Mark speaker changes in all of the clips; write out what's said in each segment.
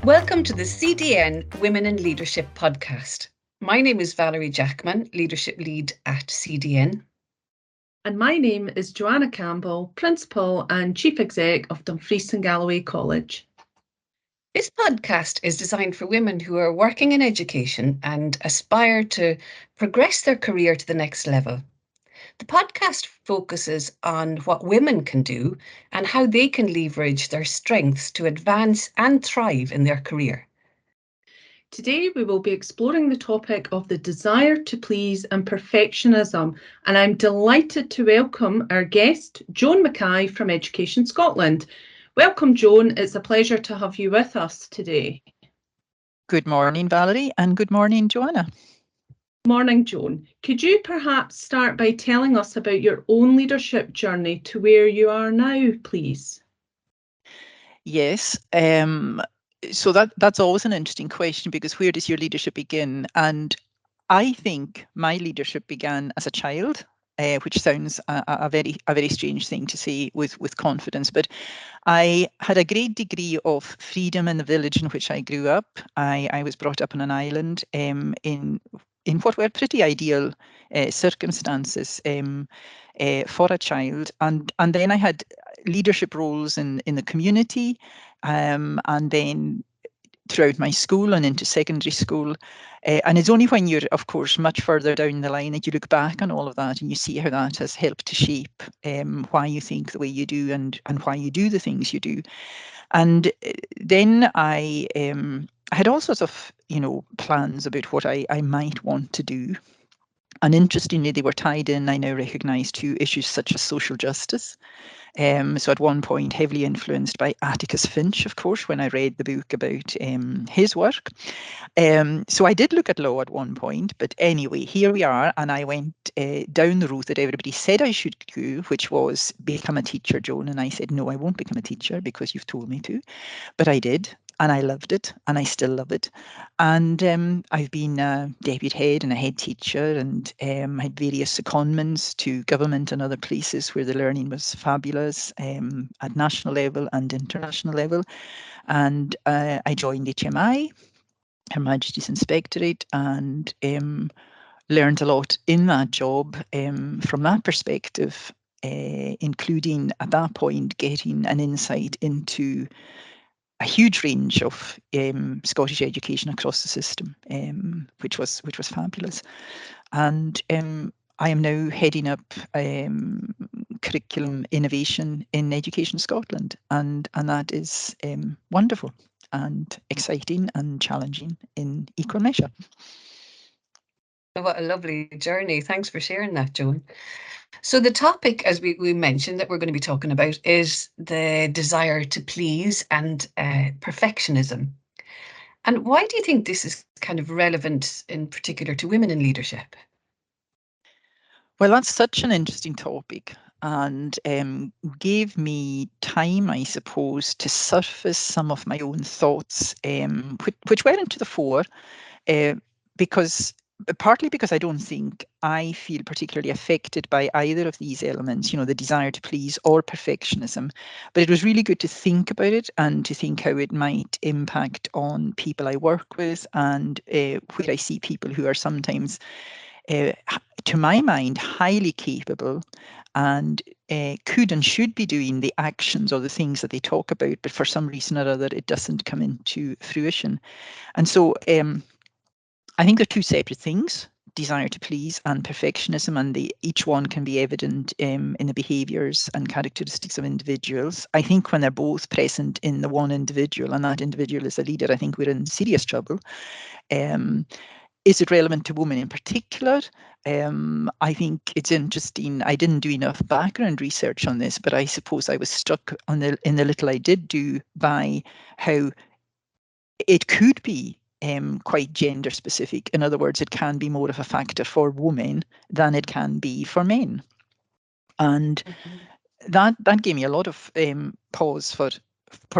Speaker 1: Welcome to the CDN Women in Leadership podcast. My name is Valerie Jackman, Leadership Lead at CDN.
Speaker 2: And my name is Joanna Campbell, Principal and Chief Exec of Dumfries and Galloway College.
Speaker 1: This podcast is designed for women who are working in education and aspire to progress their career to the next level. The podcast focuses on what women can do and how they can leverage their strengths to advance and thrive in their career.
Speaker 2: Today we will be exploring the topic of the desire to please and perfectionism, and I'm delighted to welcome our guest, Joan MacKay from Education Scotland. Welcome, Joan. It's a pleasure to have you with us today.
Speaker 3: Good morning, Valerie, and good morning, Joanna.
Speaker 2: Morning, Joan. Could you perhaps start by telling us about your own leadership journey to where you are now, please?
Speaker 3: Yes. So that's always an interesting question, because where does your leadership begin? And I think my leadership began as a child, which sounds a very strange thing to say with confidence. But I had a great degree of freedom in the village in which I grew up. I was brought up on an island in what were pretty ideal circumstances for a child, and then I had leadership roles in the community, and then throughout my school and into secondary school. And it's only when you're, of course, much further down the line that you look back on all of that and you see how that has helped to shape why you think the way you do and why you do the things you do. And then I had all sorts of, plans about what I might want to do. And interestingly, they were tied in, I now recognise, to issues such as social justice. So at one point, heavily influenced by Atticus Finch, of course, when I read the book about his work. So I did look at law at one point, but anyway, here we are. And I went down the route that everybody said I should do, which was become a teacher, Joan. And I said, no, I won't become a teacher because you've told me to. But I did. And I loved it, and I still love it. And I've been a deputy head and a head teacher, and had various secondments to government and other places where the learning was fabulous, at national level and international level. And I joined HMI, Her Majesty's Inspectorate, and learned a lot in that job from that perspective, including at that point getting an insight into a huge range of Scottish education across the system, which was fabulous. And I am now heading up curriculum innovation in Education Scotland, and that is wonderful and exciting and challenging in equal measure.
Speaker 1: What a lovely journey. Thanks for sharing that, Joan. So the topic, as we mentioned, that we're going to be talking about is the desire to please and perfectionism. And why do you think this is kind of relevant in particular to women in leadership?
Speaker 3: Well, that's such an interesting topic, and gave me time, I suppose, to surface some of my own thoughts, which were into the fore, uh, because partly because I don't think I feel particularly affected by either of these elements, the desire to please or perfectionism. But it was really good to think about it and to think how it might impact on people I work with, and where I see people who are sometimes, to my mind, highly capable and could and should be doing the actions or the things that they talk about, but for some reason or other, it doesn't come into fruition. And so I think they're two separate things, desire to please and perfectionism, and each one can be evident in the behaviours and characteristics of individuals. I think when they're both present in the one individual, and that individual is a leader, I think we're in serious trouble. Is it relevant to women in particular? I think it's interesting. I didn't do enough background research on this, but I suppose I was struck in the little I did do by how it could be quite gender specific. In other words, it can be more of a factor for women than it can be for men. And that gave me a lot of pause for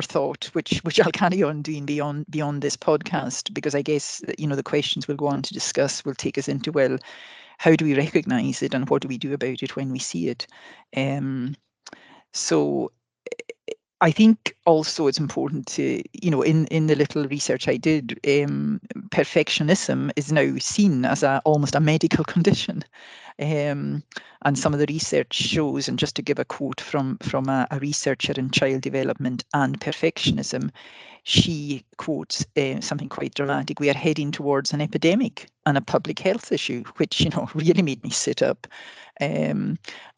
Speaker 3: thought, which I'll carry on doing beyond this podcast, because I guess the questions we'll go on to discuss will take us into, well, how do we recognise it and what do we do about it when we see it? So I think also it's important to, in the little research I did, perfectionism is now seen as almost a medical condition. And some of the research shows, and just to give a quote from a researcher in child development and perfectionism, she quotes something quite dramatic: "We are heading towards an epidemic and a public health issue," which, really made me sit up.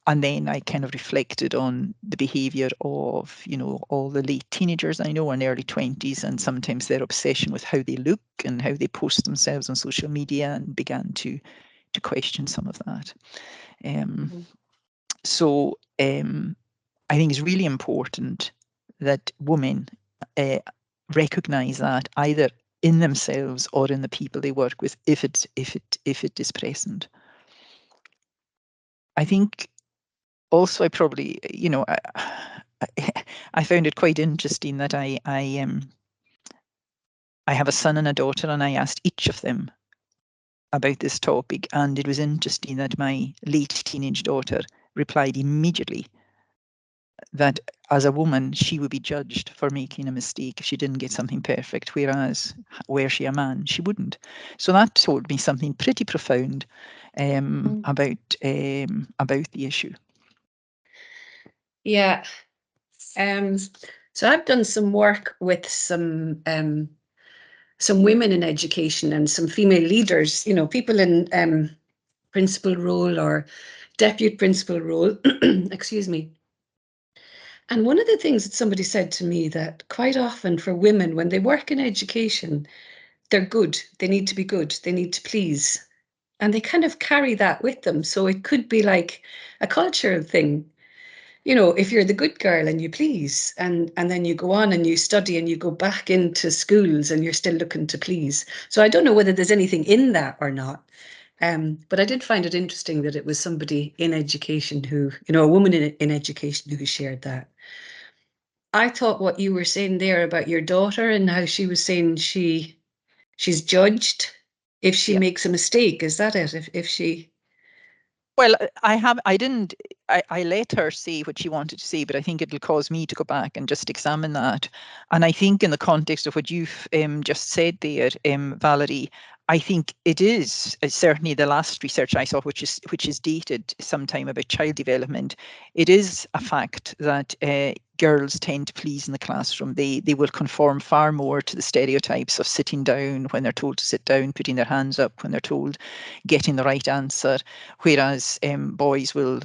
Speaker 3: And then I kind of reflected on the behaviour of, all the late teenagers I know and early 20s, and sometimes their obsession with how they look and how they post themselves on social media, and began to question some of that. So I think it's really important that women recognise that, either in themselves or in the people they work with, if it is present. I think also, I probably, I found it quite interesting that I have a son and a daughter, and I asked each of them about this topic, and it was interesting that my late teenage daughter replied immediately that as a woman she would be judged for making a mistake if she didn't get something perfect, whereas were she a man she wouldn't. So that told me something pretty profound about the issue.
Speaker 1: Yeah. So I've done some work with some women in education and some female leaders, people in principal role or deputy principal role, excuse me. And one of the things that somebody said to me, that quite often for women, when they work in education, they're good. They need to be good. They need to please. And they kind of carry that with them. So it could be like a cultural thing. If you're the good girl and you please, and then you go on and you study and you go back into schools and you're still looking to please. So I don't know whether there's anything in that or not. But I did find it interesting that it was somebody in education who, a woman in education who shared that. I thought what you were saying there about your daughter and how she was saying she's judged if she
Speaker 3: Yeah.
Speaker 1: makes a mistake. Is that it? If she...
Speaker 3: Well, I let her say what she wanted to say, but I think it'll cause me to go back and just examine that. And I think in the context of what you've just said there, Valerie, I think it is certainly the last research I saw, which is dated sometime, about child development. It is a fact that girls tend to please in the classroom. They will conform far more to the stereotypes of sitting down when they're told to sit down, putting their hands up when they're told, getting the right answer, whereas boys will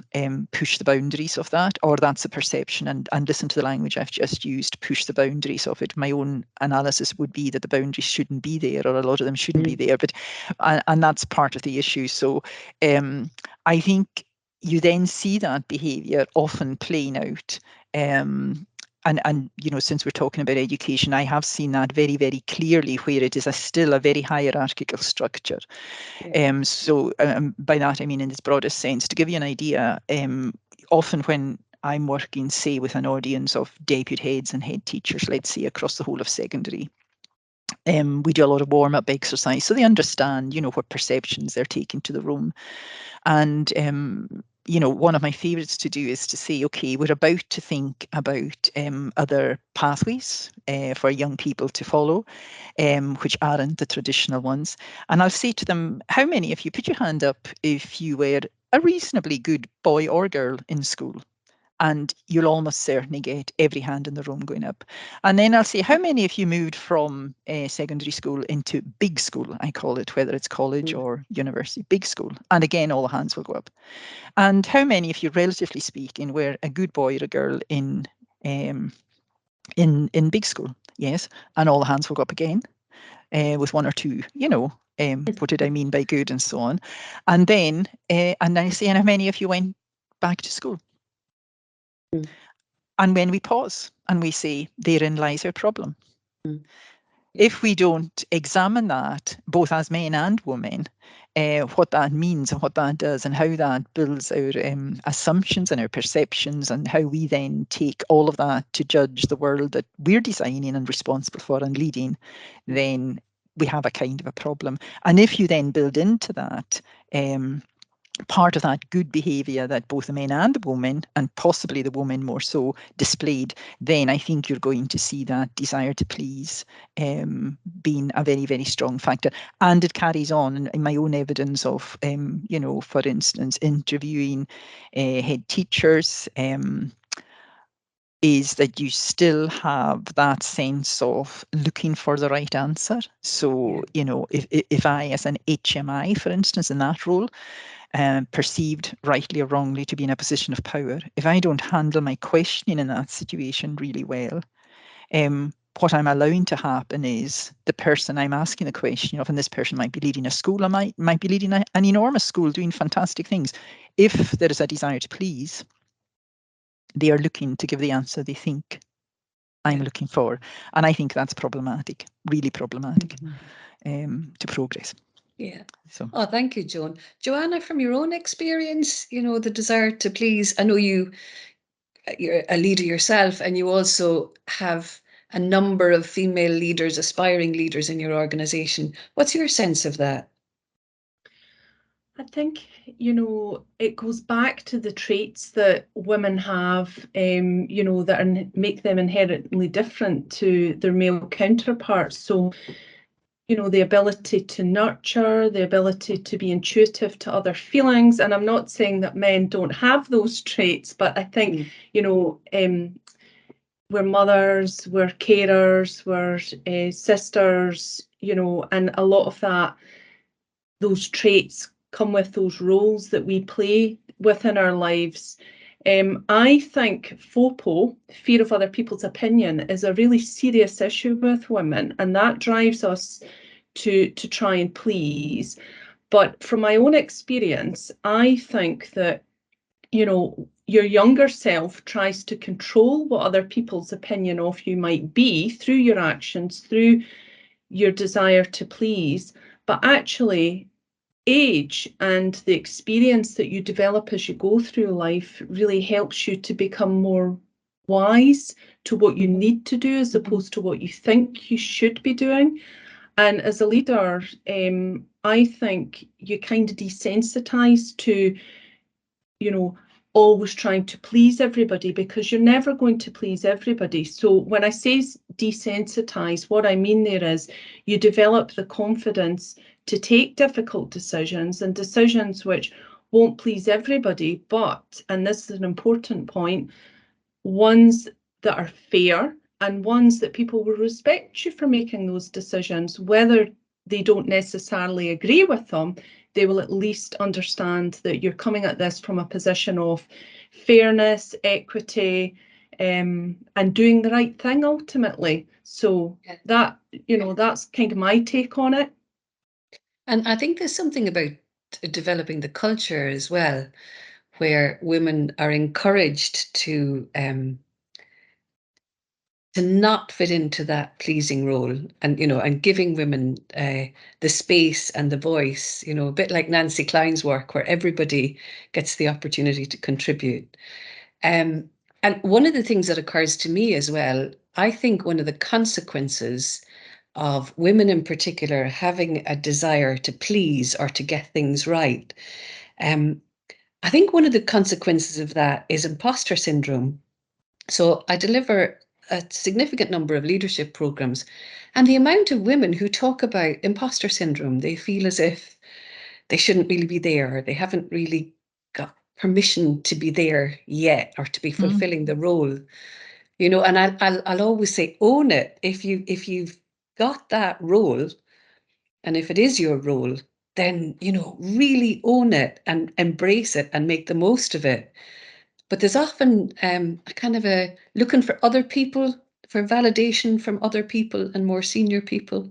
Speaker 3: push the boundaries of that, or that's the perception. And listen to the language I've just used: push the boundaries of it. My own analysis would be that the boundaries shouldn't be there, or a lot of them shouldn't be there. But and that's part of the issue. So I think you then see that behaviour often playing out. And since we're talking about education, I have seen that very, very clearly, where it is still a very hierarchical structure.
Speaker 1: Yeah.
Speaker 3: So by that I mean, in its broadest sense, to give you an idea, often when I'm working, say, with an audience of deputy heads and head teachers, let's say across the whole of secondary, we do a lot of warm-up exercise, so they understand, what perceptions they're taking to the room. And one of my favourites to do is to say, okay, we're about to think about other pathways for young people to follow, which aren't the traditional ones. And I'll say to them, how many of you, put your hand up if you were a reasonably good boy or girl in school? And you'll almost certainly get every hand in the room going up. And then I'll say, how many of you moved from secondary school into big school, I call it, whether it's college or university, big school? And again, all the hands will go up. And how many of you, relatively speaking, were a good boy or a girl in big school? Yes. And all the hands will go up again, with one or two, what did I mean by good, and so on. And then I say, and how many of you went back to school? And when we pause and we say, therein lies our problem. If we don't examine that, both as men and women, what that means and what that does, and how that builds our assumptions and our perceptions, and how we then take all of that to judge the world that we're designing and responsible for and leading, then we have a kind of a problem. And if you then build into that part of that good behaviour that both the men and the women, and possibly the women more so, displayed, then I think you're going to see that desire to please being a very, very strong factor. And it carries on in my own evidence of, for instance, interviewing head teachers, is that you still have that sense of looking for the right answer. So, if I, as an HMI, for instance, in that role, perceived rightly or wrongly to be in a position of power, if I don't handle my questioning in that situation really well, what I'm allowing to happen is the person I'm asking the question of, and this person might be leading a school, I might be leading an enormous school doing fantastic things. If there is a desire to please, they are looking to give the answer they think I'm looking for. And I think that's problematic, really problematic to progress.
Speaker 1: Yeah.
Speaker 3: So.
Speaker 1: Oh, thank you, Joan. Joanna, from your own experience, the desire to please, I know you're a leader yourself, and you also have a number of female leaders, aspiring leaders in your organisation. What's your sense of that?
Speaker 2: I think, it goes back to the traits that women have, that make them inherently different to their male counterparts. So, the ability to nurture, the ability to be intuitive to other feelings. And I'm not saying that men don't have those traits, but I think, we're mothers, we're carers, we're sisters, and a lot of those traits come with those roles that we play within our lives. I think FOPO, fear of other people's opinion, is a really serious issue with women, and that drives us to try and please. But from my own experience, I think that, your younger self tries to control what other people's opinion of you might be through your actions, through your desire to please. But actually, age and the experience that you develop as you go through life really helps you to become more wise to what you need to do as opposed to what you think you should be doing. And as a leader, I think you kind of desensitize to, always trying to please everybody, because you're never going to please everybody. So when I say desensitize, what I mean there is you develop the confidence to take difficult decisions, and decisions which won't please everybody, but, and this is an important point, ones that are fair and ones that people will respect you for making those decisions, whether they don't necessarily agree with them. They will at least understand that you're coming at this from a position of fairness, equity, and doing the right thing ultimately. So that, that's kind of my take on it.
Speaker 1: And I think there's something about developing the culture as well, where women are encouraged to not fit into that pleasing role, and giving women the space and the voice, a bit like Nancy Klein's work, where everybody gets the opportunity to contribute. And one of the things that occurs to me as well, I think one of the consequences of women in particular having a desire to please or to get things right, I think one of the consequences of that is imposter syndrome. So I deliver a significant number of leadership programs, and the amount of women who talk about imposter syndrome, they feel as if they shouldn't really be there. They haven't really got permission to be there yet, or to be fulfilling the role. And I'll always say, own it. If you've got that role, and if it is your role, then really own it and embrace it and make the most of it. But there's often a kind of a looking for other people, for validation from other people and more senior people.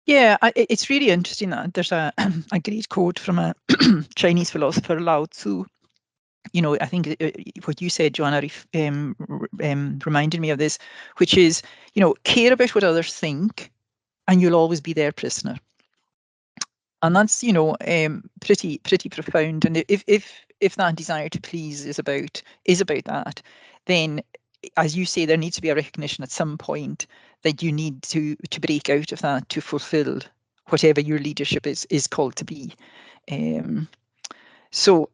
Speaker 3: Yeah, it's really interesting that there's a great quote from a Chinese philosopher, Lao Tzu. I think what you said, Joanna, reminded me of this, which is, care about what others think, and you'll always be their prisoner. And that's, pretty profound. And if that desire to please is about that, then, as you say, there needs to be a recognition at some point that you need to break out of that to fulfill whatever your leadership is called to be. So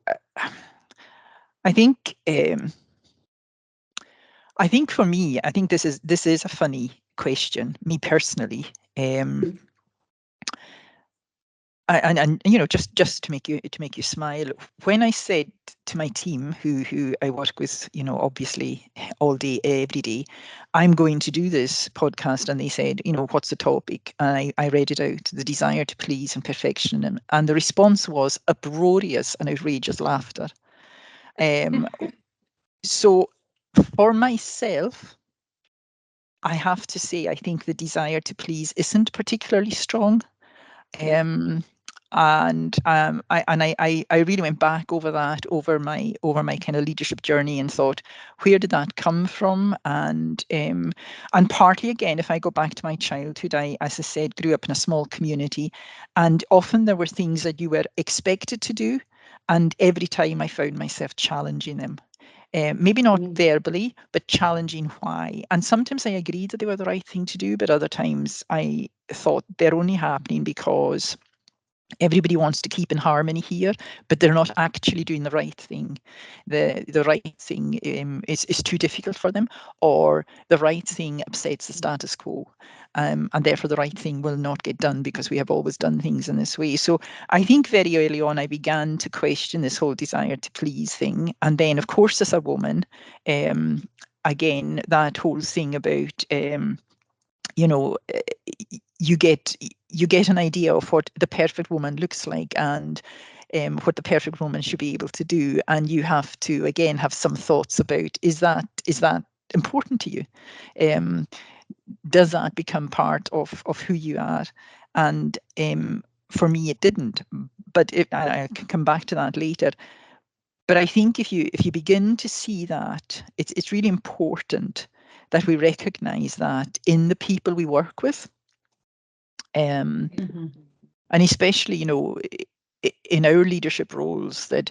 Speaker 3: I think for me, I think this is a funny question, me personally. And you know, just to make you smile, when I said to my team who I work with, you know, obviously all day, every day, I'm going to do this podcast, and they said, you know, what's the topic? And I read it out: the desire to please and perfectionism, and the response was uproarious and outrageous laughter. So for myself, I have to say, I think the desire to please isn't particularly strong. I really went back over my kind of leadership journey and thought, where did that come from? And partly, again, if I go back to my childhood, I, as I said, grew up in a small community, and often there were things that you were expected to do, and every time I found myself challenging them. Maybe not verbally, but challenging why. And sometimes I agreed that they were the right thing to do, but other times I thought they're only happening because everybody wants to keep in harmony here, but they're not actually doing the right thing. The right thing is too difficult for them, or the right thing upsets the status quo. And therefore the right thing will not get done because we have always done things in this way. So I think very early on I began to question this whole desire to please thing. And then, of course, as a woman, again, that whole thing about you know, you get an idea of what the perfect woman looks like, and what the perfect woman should be able to do, and you have to again have some thoughts about, is that important to you? Does that become part of who you are? And for me, it didn't. But I can come back to that later. But I think if you begin to see that, it's really important that we recognize that in the people we work with, and especially, you know, in our leadership roles, that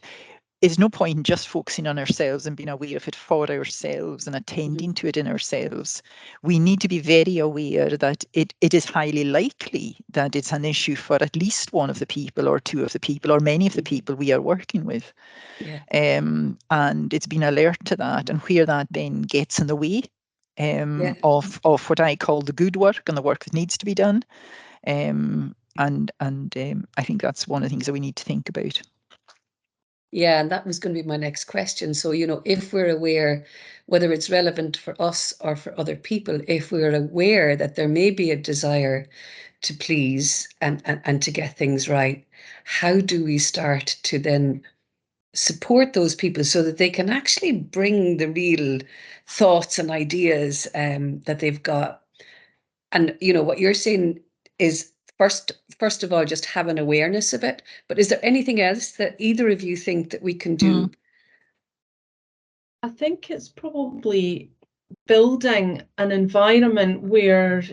Speaker 3: is no point in just focusing on ourselves and being aware of it for ourselves and attending to it in ourselves. We need to be very aware that it is highly likely that it's an issue for at least one of the people, or two of the people, or many of the people we are working with.
Speaker 1: Yeah.
Speaker 3: And it's been alert to that, and where that then gets in the way of what I call the good work and the work that needs to be done. I think that's one of the things that we need to think about.
Speaker 1: Yeah, and that was going to be my next question. So, you know, if we're aware, whether it's relevant for us or for other people, if we're aware that there may be a desire to please and to get things right, how do we start to then support those people so that they can actually bring the real thoughts and ideas that they've got? And, you know, what you're saying is first of all, just have an awareness of it. But is there anything else that either of you think that we can do?
Speaker 2: I think it's probably building an environment where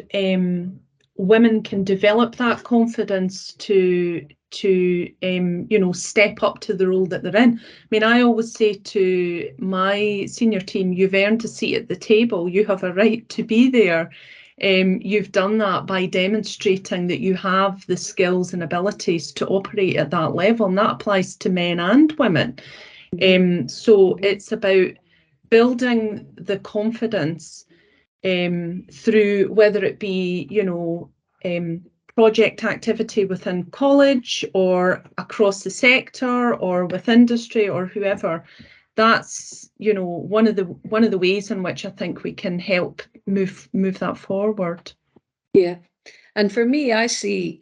Speaker 2: women can develop that confidence to you know, step up to the role that they're in. I mean, I always say to my senior team, you've earned a seat at the table, you have a right to be there. You've done that by demonstrating that you have the skills and abilities to operate at that level, and that applies to men and women. So it's about building the confidence through, whether it be, you know, project activity within college or across the sector or with industry or whoever. That's, you know, one of the ways in which I think we can help move that forward.
Speaker 1: Yeah. And for me, I see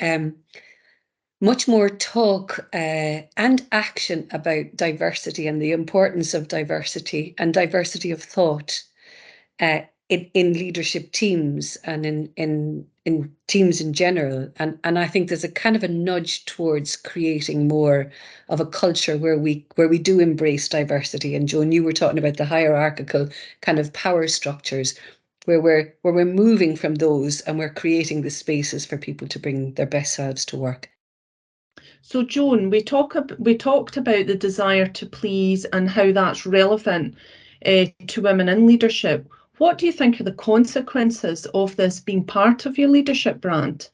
Speaker 1: much more talk and action about diversity and the importance of diversity and diversity of thought in leadership teams and in teams in general. And I think there's a kind of a nudge towards creating more of a culture where we do embrace diversity. And Joan, you were talking about the hierarchical kind of power structures, where we're moving from those and we're creating the spaces for people to bring their best selves to work.
Speaker 2: So, Joan, we talked about the desire to please and how that's relevant to women in leadership. What do you think are the consequences of this being part of your leadership brand?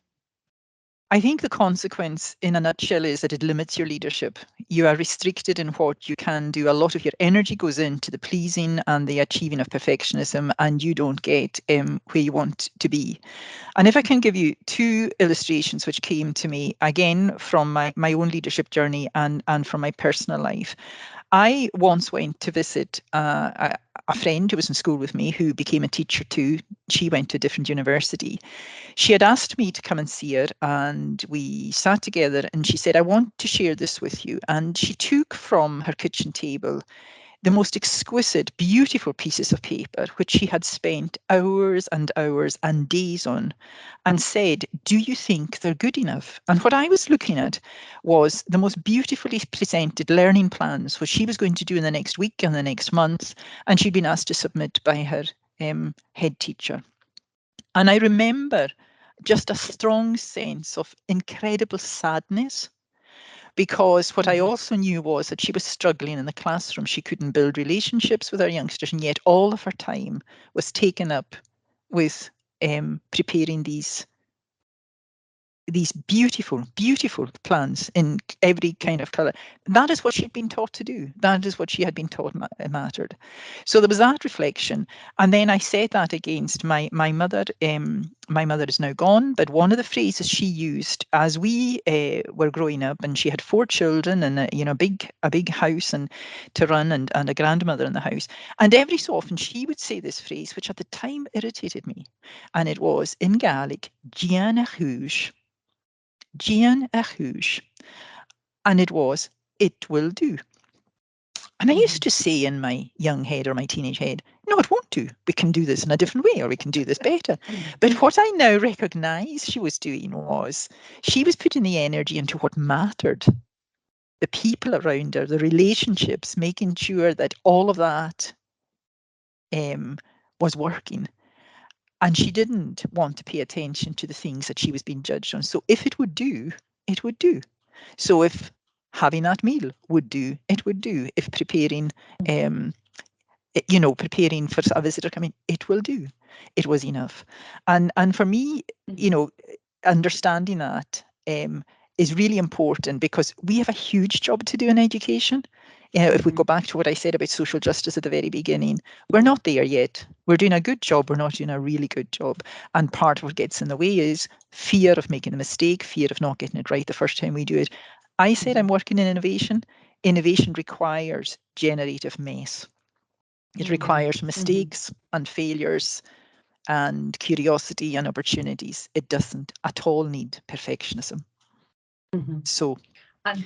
Speaker 3: I think the consequence in a nutshell is that it limits your leadership. You are restricted in what you can do. A lot of your energy goes into the pleasing and the achieving of perfectionism, and you don't get where you want to be. And if I can give you two illustrations which came to me, again, from my own leadership journey and from my personal life. I once went to visit a friend who was in school with me who became a teacher too. She went to a different university. She had asked me to come and see her, and we sat together, and she said, I want to share this with you. And she took from her kitchen table the most exquisite, beautiful pieces of paper, which she had spent hours and hours and days on, and said, do you think they're good enough? And what I was looking at was the most beautifully presented learning plans, which she was going to do in the next week and the next month, and she'd been asked to submit by her head teacher. And I remember just a strong sense of incredible sadness, because what I also knew was that she was struggling in the classroom. She couldn't build relationships with her youngsters, and yet all of her time was taken up with preparing these beautiful, beautiful plants in every kind of colour. That is what she'd been taught to do. That is what she had been taught mattered. So there was that reflection. And then I said that against my mother. My mother is now gone, but one of the phrases she used as we were growing up, and she had 4 children and a big house and to run, and a grandmother in the house. And every so often she would say this phrase, which at the time irritated me. And it was in Gaelic, Gian a chúis. Gian a chúis. And it was, it will do. And I used to say in my young head or my teenage head, no, it won't do. We can do this in a different way, or we can do this better. But what I now recognise she was doing was she was putting the energy into what mattered. The people around her, the relationships, making sure that all of that was working. And she didn't want to pay attention to the things that she was being judged on. So if it would do, it would do. So if having that meal would do, it would do. If preparing, preparing for a visitor coming, it will do. It was enough. And for me, understanding that is really important, because we have a huge job to do in education. If we go back to what I said about social justice at the very beginning, we're not there yet. We're doing a good job. We're not doing a really good job. And part of what gets in the way is fear of making a mistake, fear of not getting it right the first time we do it. I said I'm working in innovation. Innovation requires generative mess. It requires mistakes and failures and curiosity and opportunities. It doesn't at all need perfectionism. So,
Speaker 2: and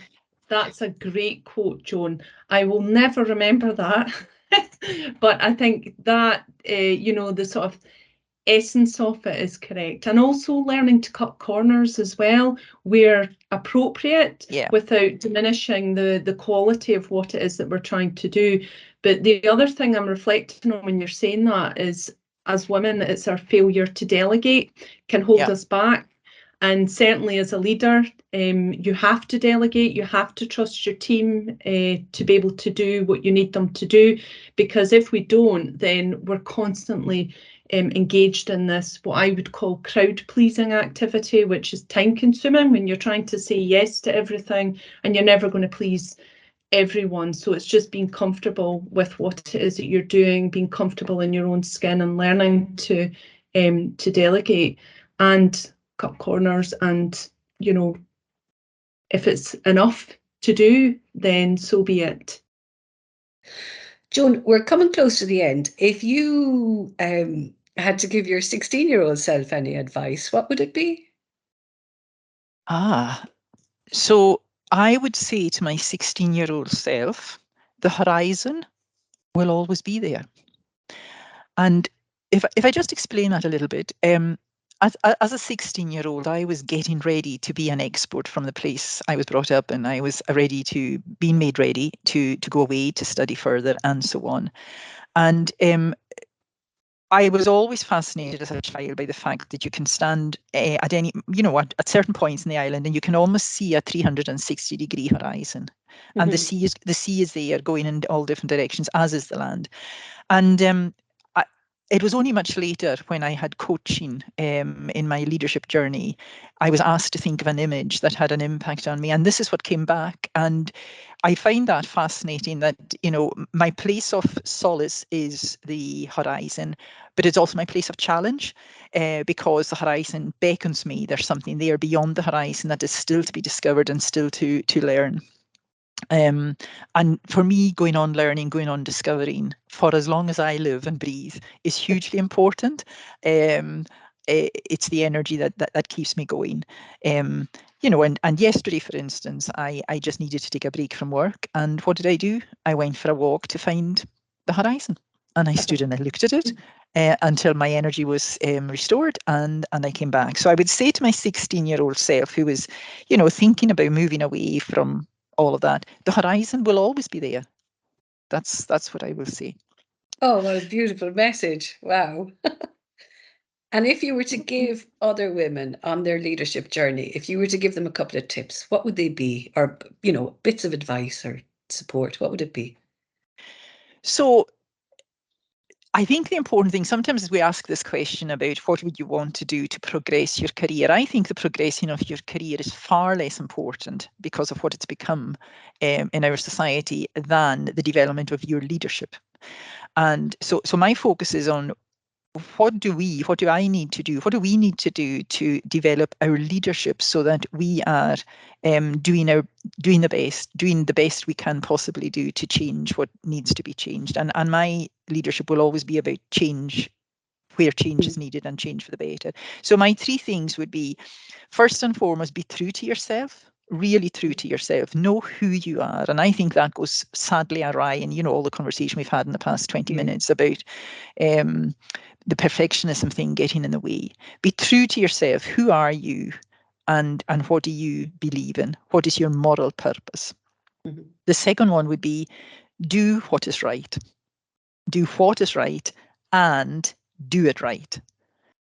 Speaker 2: that's a great quote, Joan. I will never remember that. But I think that, the sort of essence of it is correct. And also learning to cut corners as well, where appropriate, without diminishing the quality of what it is that we're trying to do. But the other thing I'm reflecting on when you're saying that is, as women, it's our failure to delegate can hold us back. And certainly as a leader, you have to delegate, you have to trust your team to be able to do what you need them to do. Because if we don't, then we're constantly engaged in this, what I would call crowd pleasing activity, which is time consuming when you're trying to say yes to everything and you're never going to please everyone. So it's just being comfortable with what it is that you're doing, being comfortable in your own skin, and learning to delegate and cut corners. And if it's enough to do, then so be it.
Speaker 1: Joan, we're coming close to the end. If you had to give your 16-year-old self any advice, what would it be?
Speaker 3: So I would say to my 16-year-old self, the horizon will always be there. And if I just explain that a little bit, as a 16-year-old, I was getting ready to be an expert from the place I was brought up, and I was being made ready to go away to study further and so on. And I was always fascinated as a child by the fact that you can stand at any, at certain points in the island, and you can almost see a 360-degree horizon, and the sea is there going in all different directions, as is the land. And it was only much later when I had coaching in my leadership journey, I was asked to think of an image that had an impact on me. And this is what came back. And I find that fascinating that, my place of solace is the horizon, but it's also my place of challenge because the horizon beckons me. There's something there beyond the horizon that is still to be discovered and still to learn. And for me, going on learning, going on discovering for as long as I live and breathe is hugely important. It's the energy that keeps me going. And yesterday, for instance, I just needed to take a break from work. And what did I do? I went for a walk to find the horizon. And I stood and I looked at it until my energy was restored, and I came back. So I would say to my 16-year-old self who was, thinking about moving away from all of that, the horizon will always be there. That's what I will say.
Speaker 1: Oh, what a beautiful message. Wow. And if you were to give other women on their leadership journey, if you were to give them a couple of tips, what would they be? Or, bits of advice or support, what would it be?
Speaker 3: So I think the important thing sometimes is we ask this question about what would you want to do to progress your career. I think the progressing of your career is far less important because of what it's become in our society than the development of your leadership. And so my focus is on what do I need to do? What do we need to do to develop our leadership so that we are doing the best we can possibly do to change what needs to be changed? And my leadership will always be about change where change is needed and change for the better. So my 3 things would be, first and foremost, be true to yourself. Really true to yourself. Know who you are. And I think that goes sadly awry in, all the conversation we've had in the past 20 minutes about the perfectionism thing getting in the way. Be true to yourself. Who are you? And what do you believe in? What is your moral purpose?
Speaker 1: Mm-hmm.
Speaker 3: The second one would be do what is right. Do what is right and do it right.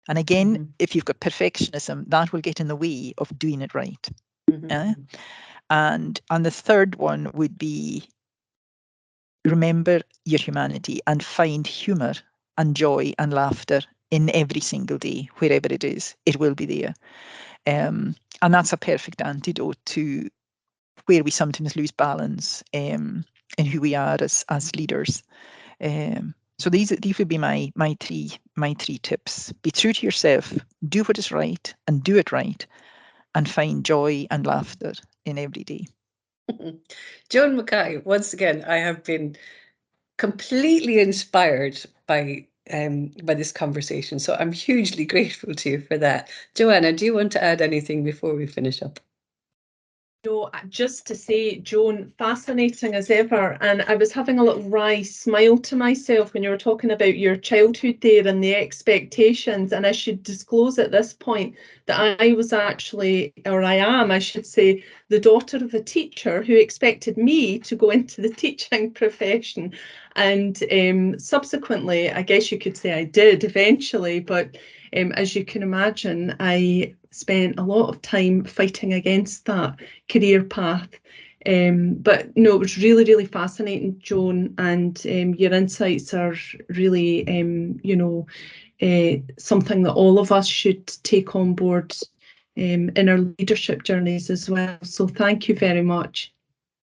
Speaker 3: And again, if you've got perfectionism, that will get in the way of doing it right. And the third one would be remember your humanity and find humour and joy and laughter in every single day, wherever it is. It will be there. And that's a perfect antidote to where we sometimes lose balance in who we are as leaders. So these would be my three tips. Be true to yourself, do what is right and do it right, and find joy and laughter in every day.
Speaker 1: Joan MacKay, once again, I have been completely inspired by this conversation. So I'm hugely grateful to you for that. Joanna, do you want to add anything before we finish up?
Speaker 2: No, just to say, Joan, fascinating as ever. And I was having a little wry smile to myself when you were talking about your childhood there and the expectations. And I should disclose at this point that I was actually, or I am, I should say, the daughter of a teacher who expected me to go into the teaching profession. And subsequently, I guess you could say I did eventually, but as you can imagine, I spent a lot of time fighting against that career path. But no, it was really, really fascinating, Joan, and your insights are really, something that all of us should take on board in our leadership journeys as well. So thank you very much.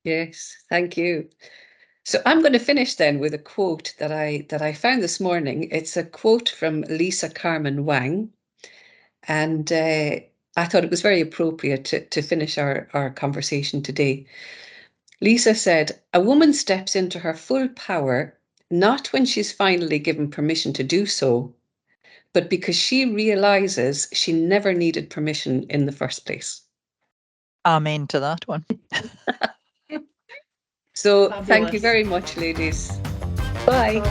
Speaker 1: Yes, thank you. So I'm going to finish then with a quote that I found this morning. It's a quote from Lisa Carmen Wang, and I thought it was very appropriate to finish our conversation today. Lisa said, "A woman steps into her full power not when she's finally given permission to do so, but because she realizes she never needed permission in the first place."
Speaker 3: Amen to that one.
Speaker 1: So
Speaker 2: Fabulous.
Speaker 1: thank you very much, ladies. Bye.